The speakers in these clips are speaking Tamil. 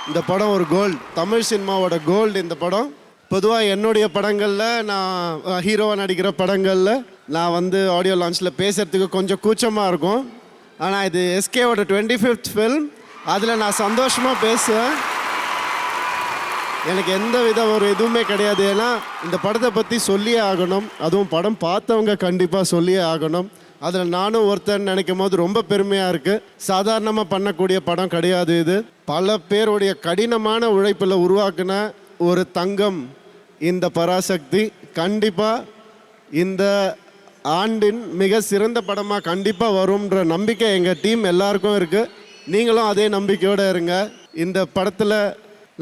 இந்த படம் ஒரு கோல்டு, தமிழ் சினிமாவோட கோல்டு இந்த படம். பொதுவாக என்னுடைய படங்களில் நான் ஹீரோவாக நடிக்கிற படங்களில் நான் வந்து ஆடியோ லான்ச்சில் பேசுகிறதுக்கு கொஞ்சம் கூச்சமாக இருக்கும். ஆனால் இது எஸ்கேவோட 25th ஃபில்ம். அதில் நான் சந்தோஷமாக பேசுவேன். எனக்கு எந்த வித ஒரு எதுவுமே கிடையாது. ஏன்னா இந்த படத்தை பற்றி சொல்லியே ஆகணும். அதுவும் படம் பார்த்தவங்க கண்டிப்பாக சொல்லியே ஆகணும். அதில் நானும் ஒருத்தன் நினைக்கும் போது ரொம்ப பெருமையாக இருக்குது. சாதாரணமாக பண்ணக்கூடிய படம் கிடையாது இது. பல பேருடைய கடினமான உழைப்பில் உருவாக்கின ஒரு தங்கம் இந்த பராசக்தி. கண்டிப்பாக இந்த ஆண்டின் மிக சிறந்த படமாக கண்டிப்பாக வரும்ன்ற நம்பிக்கை எங்கள் டீம் எல்லாருக்கும் இருக்குது. நீங்களும் அதே நம்பிக்கையோடு இருங்க. இந்த படத்தில்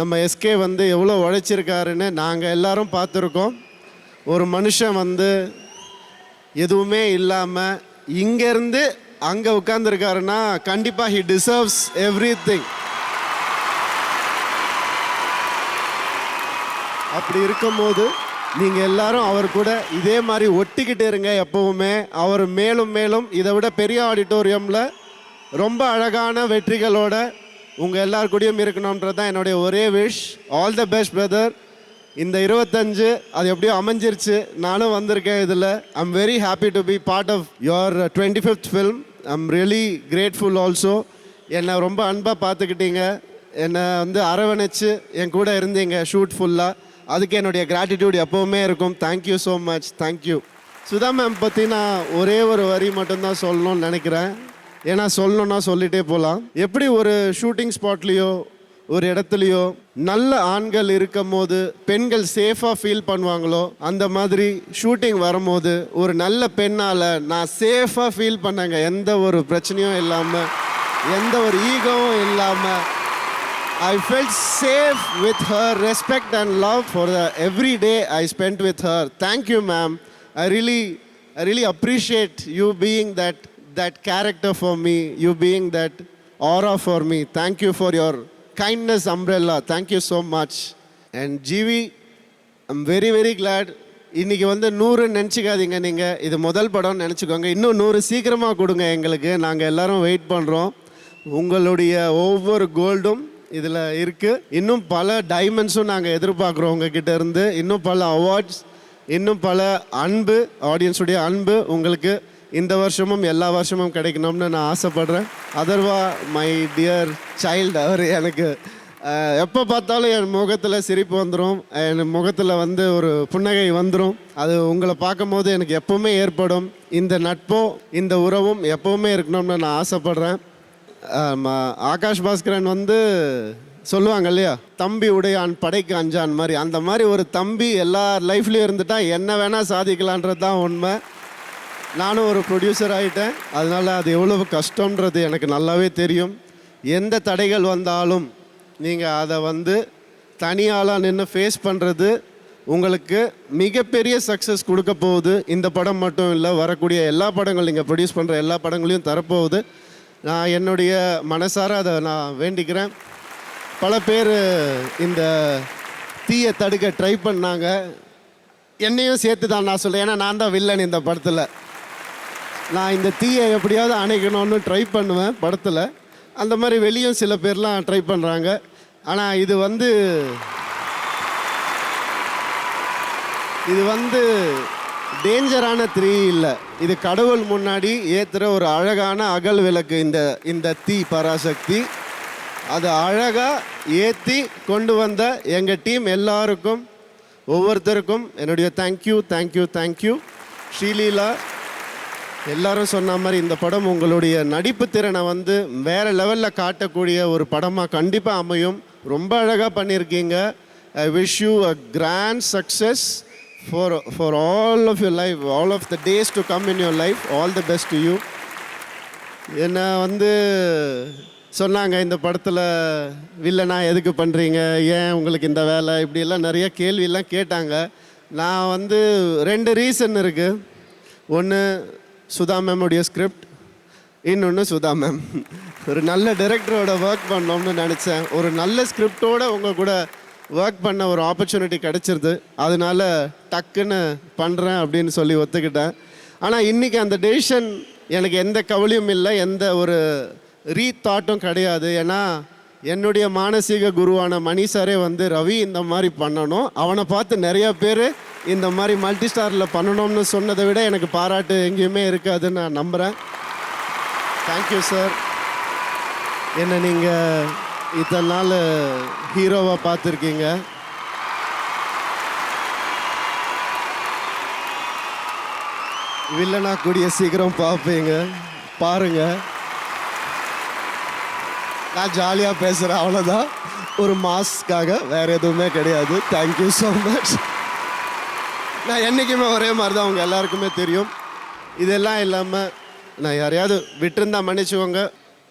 நம்ம எஸ்கே வந்து எவ்வளோ உழைச்சிருக்காருன்னு நாங்கள் எல்லாரும் பார்த்துருக்கோம். ஒரு மனுஷன் வந்து எதுவுமே இல்லாமல் இங்கேருந்து அங்கே உட்காந்துருக்காருன்னா கண்டிப்பாக ஹி டிசர்வ்ஸ் எவ்ரிதிங். அப்படி இருக்கும்போது நீங்கள் எல்லாரும் அவர் கூட இதே மாதிரி ஒட்டிக்கிட்டு இருங்க எப்போவுமே. அவர் மேலும் மேலும் இதை விட பெரிய ஆடிட்டோரியமில் ரொம்ப அழகான வெற்றிகளோட உங்கள் எல்லார் கூடயும் இருக்கணுன்றது தான் என்னுடைய ஒரே wish. All the best brother. இந்த 25 அது எப்படியோ அமைஞ்சிருச்சு. நானும் வந்திருக்கேன் இதில். I'm very happy to be part of your 25th film. I'm really grateful also. என்னை ரொம்ப அன்பாக பார்த்துக்கிட்டீங்க. என்னை வந்து அரவணைச்சு என் கூட இருந்தீங்க ஷூட் ஃபுல்லாக. அதுக்கு என்னுடைய கிராட்டிடியூட் எப்போவுமே இருக்கும். Thank you so much. Thank you. Sudha ma'am பற்றி நான் ஒரே ஒரு வரி மட்டும்தான் சொல்லணும்னு நினைக்கிறேன். ஏன்னா சொல்லணுன்னா சொல்லிகிட்டே போகலாம். எப்படி ஒரு ஷூட்டிங் ஸ்பாட்லேயோ ஒரு இடத்துலையோ நல்ல ஆண்கள் இருக்கும் போது பெண்கள் சேஃபாக ஃபீல் பண்ணுவாங்களோ, அந்த மாதிரி ஷூட்டிங் வரும்போது ஒரு நல்ல பெண்ணால் நான் சேஃபாக ஃபீல் பண்ணேங்க. எந்த ஒரு பிரச்சனையும் இல்லாமல், எந்த ஒரு ஈகோவும் இல்லாமல். I felt safe with her, respect and love for the every day I spent with her. Thank you, ma'am. I really appreciate you being that character for me, you being that aura for me. Thank you for your kindness umbrella. Thank you so much. And GV, I'm very very glad. இன்னைக்கு வந்து 100 நினச்சிக்காதீங்க. நீங்கள் இது முதல் படம்னு நினச்சிக்கோங்க. இன்னும் 100 சீக்கிரமாக கொடுங்க எங்களுக்கு. நாங்கள் எல்லாரும் வெயிட் பண்ணுறோம். உங்களுடைய ஒவ்வொரு கோல்டும் இதில் இருக்குது. இன்னும் பல டைமண்ட்ஸும் நாங்கள் எதிர்பார்க்குறோம் உங்ககிட்ட இருந்து. இன்னும் பல அவார்ட்ஸ், இன்னும் பல அன்பு, ஆடியன்ஸுடைய அன்பு உங்களுக்கு இந்த வருஷமும் எல்லா வருஷமும் கிடைக்கணும்னு நான் ஆசைப்படுறேன். அதர்வா மை டியர் சைல்டு, அவர் எனக்கு எப்போ பார்த்தாலும் என் முகத்தில் சிரிப்பு வந்துடும், என் முகத்தில் வந்து ஒரு புன்னகை வந்துடும். அது உங்களை பார்க்கும் போது எனக்கு எப்போவுமே ஏற்படும். இந்த நட்போ இந்த உறவும் எப்போவுமே இருக்கணும்னு நான் ஆசைப்படுறேன். ஆகாஷ் பாஸ்கரன் வந்து சொல்லுவாங்க இல்லையா, தம்பி உடையான் படைக்கு அஞ்சான் மாதிரி. அந்த மாதிரி ஒரு தம்பி எல்லார் லைஃப்லேயும் இருந்துட்டா என்ன வேணால் சாதிக்கலான்றது தான் உண்மை. நானும் ஒரு ப்ரொடியூசர் ஆகிட்டேன். அதனால் அது எவ்வளவு கஷ்டன்றது எனக்கு நல்லாவே தெரியும். எந்த தடைகள் வந்தாலும் நீங்கள் அதை வந்து தனியாளாக நின்று ஃபேஸ் பண்ணுறது உங்களுக்கு மிகப்பெரிய சக்ஸஸ் கொடுக்க போகுது. இந்த படம் மட்டும் இல்லை, வரக்கூடிய எல்லா படங்கள், நீங்கள் ப்ரொடியூஸ் பண்ணுற எல்லா படங்களையும் தரப்போகுது. நான் என்னுடைய மனசார அதை நான் வேண்டிக்கிறேன். பல பேர் இந்த தீயை தடுக்க ட்ரை பண்ணாங்க, என்னையும் சேர்த்து தான் நான் சொல்கிறேன். ஏன்னா நான் தான் வில்லன் இந்த படத்தில். நான் இந்த தீயை எப்படியாவது அணைக்கணும்னு ட்ரை பண்ணுவேன் படத்தில். அந்த மாதிரி வெளியும் சில பேர்லாம் ட்ரை பண்ணுறாங்க. ஆனால் இது வந்து டேஞ்சரான தீ இல்லை. இது கடவுள் முன்னாடி ஏற்றுற ஒரு அழகான அகல் விளக்கு. இந்த தீ பராசக்தி அது அழகாக ஏற்றி கொண்டு வந்த எங்கள் டீம் எல்லாருக்கும், ஒவ்வொருத்தருக்கும் என்னுடைய தேங்க்யூ தேங்க்யூ தேங்க்யூ. ஸ்ரீலீலா, எல்லாரும் சொன்ன மாதிரி இந்த படம் உங்களுடைய நடிப்பு திறனை வந்து வேறு லெவலில் காட்டக்கூடிய ஒரு படமாக கண்டிப்பாக அமையும். ரொம்ப அழகாக பண்ணியிருக்கீங்க. I wish you a grand success for all of your life, all of the days to come in your life. All the best to you. என்ன வந்து சொன்னாங்க, இந்த படத்தில் வில்லனா எதுக்கு பண்ணுறீங்க, ஏன் உங்களுக்கு இந்த வேலை, இப்படியெல்லாம் நிறைய கேள்வியெல்லாம் கேட்டாங்க. நான் வந்து 2 ரீசன் இருக்குது. ஒன்று சுதா மேமுடைய ஸ்கிரிப்ட், இன்னொன்று சுதா மேம். ஒரு நல்ல டைரக்டரோட ஒர்க் பண்ணோம்னு நினச்சேன். ஒரு நல்ல ஸ்கிரிப்டோடு உங்கள் கூட ஒர்க் பண்ண ஒரு ஆப்பர்ச்சுனிட்டி கிடச்சிருது. அதனால டக்குன்னு பண்ணுறேன் அப்படின்னு சொல்லி ஒத்துக்கிட்டேன். ஆனால் இன்றைக்கி அந்த டெசிஷன் எனக்கு எந்த கவலையும் இல்லை, எந்த ஒரு ரீதாட்டும் கிடையாது. ஏன்னா என்னுடைய மானசீக குருவான மணி சாரே வந்து ரவி இந்த மாதிரி பண்ணணும், அவனை பார்த்து நிறைய பேர் இந்த மாதிரி மல்டி ஸ்டாரில் பண்ணணும்னு சொன்னதை விட எனக்கு பாராட்டு எங்கேயுமே இருக்காதுன்னு நான் நம்புகிறேன். Thank you sir. என்னை நீங்கள் இத்தனை நாள் ஹீரோவாக பார்த்துருக்கீங்க. வில்லனா கூடிய சீக்கிரம் பார்ப்பீங்க, பாருங்கள். நான் ஜாலியாக பேசுகிறேன், அவ்வளோதான். ஒரு மாஸ்க்காக வேறு எதுவுமே கிடையாது. Thank you so much. நான் என்றைக்குமே ஒரே மாதிரி தான், அவங்க எல்லாருக்குமே தெரியும். இதெல்லாம் இல்லாமல் நான் யாரையாவது விட்டுருந்தா மன்னிச்சுக்கோங்க.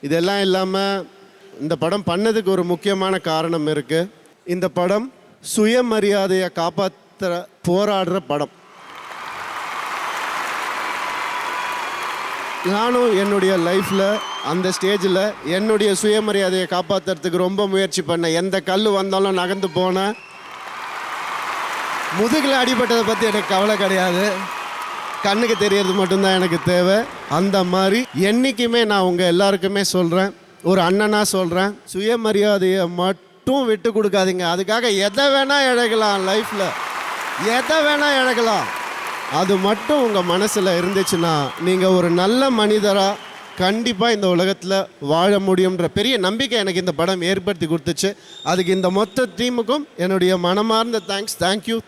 இதெல்லாம் இல்லாமல் இந்த படம் பண்ணதுக்கு ஒரு முக்கியமான காரணம் இருக்குது. இந்த படம் சுயமரியாதையை காப்பாற்ற போராடுற படம். நானும் என்னுடைய லைஃப்பில் அந்த ஸ்டேஜில் என்னுடைய சுயமரியாதையை காப்பாற்றுறதுக்கு ரொம்ப முயற்சி பண்ணேன். எந்த கல் வந்தாலும் நகர்ந்து போனேன். முதுகில் அடிபட்டதை பற்றி எனக்கு கவலை கிடையாது, கண்ணுக்கு தெரியறது மட்டும்தான் எனக்கு தேவை. அந்த மாதிரி என்றைக்குமே நான் உங்கள் எல்லாருக்குமே சொல்கிறேன், ஒரு அண்ணனாக சொல்கிறேன், சுயமரியாதையை மட்டும் விட்டு கொடுக்காதீங்க. அதுக்காக எதை வேணால் இழக்கலாம், லைஃப்பில் எதை வேணால் இழக்கலாம். அது மட்டும் உங்கள் மனசில் இருந்துச்சுன்னா நீங்கள் ஒரு நல்ல மனிதராக கண்டிப்பாக இந்த உலகத்தில் வாழ முடியுன்ற பெரிய நம்பிக்கை எனக்கு இந்த படம் ஏற்படுத்தி கொடுத்துச்சு. அதுக்கு இந்த மொத்த டீமுக்கும் என்னுடைய மனமார்ந்த தேங்க்ஸ். தேங்க்யூ.